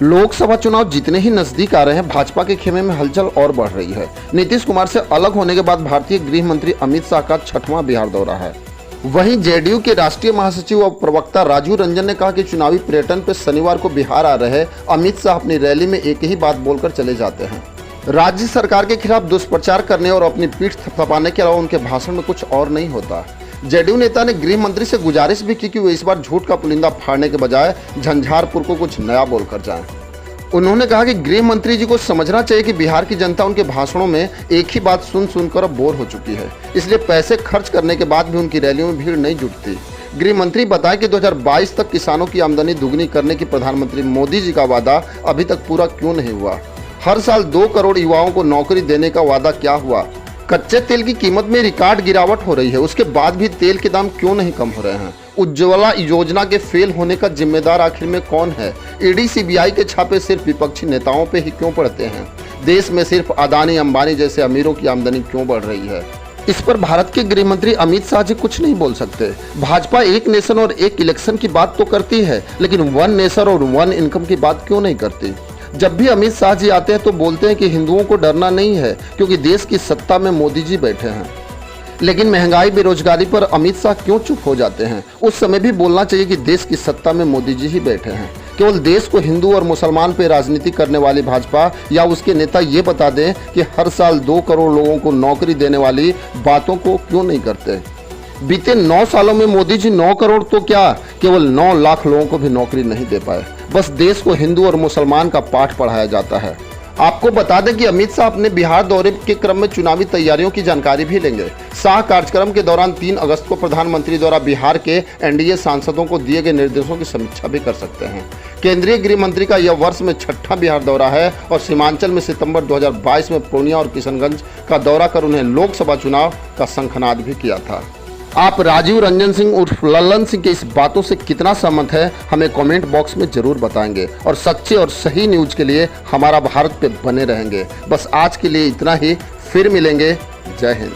लोकसभा चुनाव जितने ही नजदीक आ रहे हैं, भाजपा के खेमे में हलचल और बढ़ रही है। नीतीश कुमार से अलग होने के बाद भारतीय गृह मंत्री अमित शाह का 6वां बिहार दौरा है। वहीं जेडीयू के राष्ट्रीय महासचिव और प्रवक्ता राजीव रंजन ने कहा कि चुनावी पर्यटन पर शनिवार को बिहार आ रहे अमित शाह अपनी रैली में एक ही बात बोलकर चले जाते हैं। राज्य सरकार के खिलाफ दुष्प्रचार करने और अपनी पीठ थपथपाने के अलावा उनके भाषण में कुछ और नहीं होता। जेडीयू नेता ने गृह मंत्री से गुजारिश भी की कि वे इस बार झूठ का पुलिंदा फाड़ने के बजाय झंझारपुर को कुछ नया बोलकर जाएं। उन्होंने कहा कि गृह मंत्री जी को समझना चाहिए कि बिहार की जनता उनके भाषणों में एक ही बात सुन सुनकर अब बोर हो चुकी है, इसलिए पैसे खर्च करने के बाद भी उनकी रैलियों में भीड़ नहीं जुटती। गृह मंत्री बताया कि 2022 तक किसानों की आमदनी दुगनी करने की प्रधानमंत्री मोदी जी का वादा अभी तक पूरा क्यों नहीं हुआ। हर साल 2 करोड़ युवाओं को नौकरी देने का वादा क्या हुआ। कच्चे तेल की कीमत में रिकॉर्ड गिरावट हो रही है, उसके बाद भी तेल के दाम क्यों नहीं कम हो रहे हैं। उज्ज्वला योजना के फेल होने का जिम्मेदार आखिर में कौन है। ईडी सीबीआई के छापे सिर्फ विपक्षी नेताओं पे ही क्यों पड़ते हैं। देश में सिर्फ अदानी अंबानी जैसे अमीरों की आमदनी क्यों बढ़ रही है। इस पर भारत के गृह मंत्री अमित शाह जी कुछ नहीं बोल सकते। भाजपा एक नेशन और एक इलेक्शन की बात तो करती है, लेकिन 1 नेशन और 1 इनकम की बात क्यों नहीं करती। जब भी अमित शाह जी आते हैं तो बोलते हैं कि हिंदुओं को डरना नहीं है क्योंकि देश की सत्ता में मोदी जी बैठे हैं। लेकिन महंगाई बेरोजगारी पर अमित शाह क्यों चुप हो जाते हैं। उस समय भी बोलना चाहिए कि देश की सत्ता में मोदी जी ही बैठे हैं। केवल देश को हिंदू और मुसलमान पे राजनीति करने वाली भाजपा या उसके नेता ये बता दें कि हर साल 2 करोड़ लोगों को नौकरी देने वाली बातों को क्यों नहीं करते। बीते 9 सालों में मोदी जी 9 करोड़ तो क्या, केवल 9 लाख लोगों को भी नौकरी नहीं दे पाए। बस देश को हिंदू और मुसलमान का पाठ पढ़ाया जाता है। आपको बता दें कि अमित शाह अपने बिहार दौरे के क्रम में चुनावी तैयारियों की जानकारी भी लेंगे। शाह कार्यक्रम के दौरान 3 अगस्त को प्रधानमंत्री द्वारा बिहार के एनडीए सांसदों को दिए गए निर्देशों की समीक्षा भी कर सकते हैं। केंद्रीय गृह मंत्री का यह वर्ष में 6ठा बिहार दौरा है और सीमांचल में सितंबर 2022 में पूर्णिया और किशनगंज का दौरा कर उन्हें लोकसभा चुनाव का शंखनाद भी किया था। आप राजीव रंजन सिंह उर्फ लल्लन सिंह के इस बातों से कितना सहमत है, हमें कमेंट बॉक्स में जरूर बताएंगे और सच्चे और सही न्यूज के लिए हमारा भारत पे बने रहेंगे। बस आज के लिए इतना ही, फिर मिलेंगे। जय हिंद।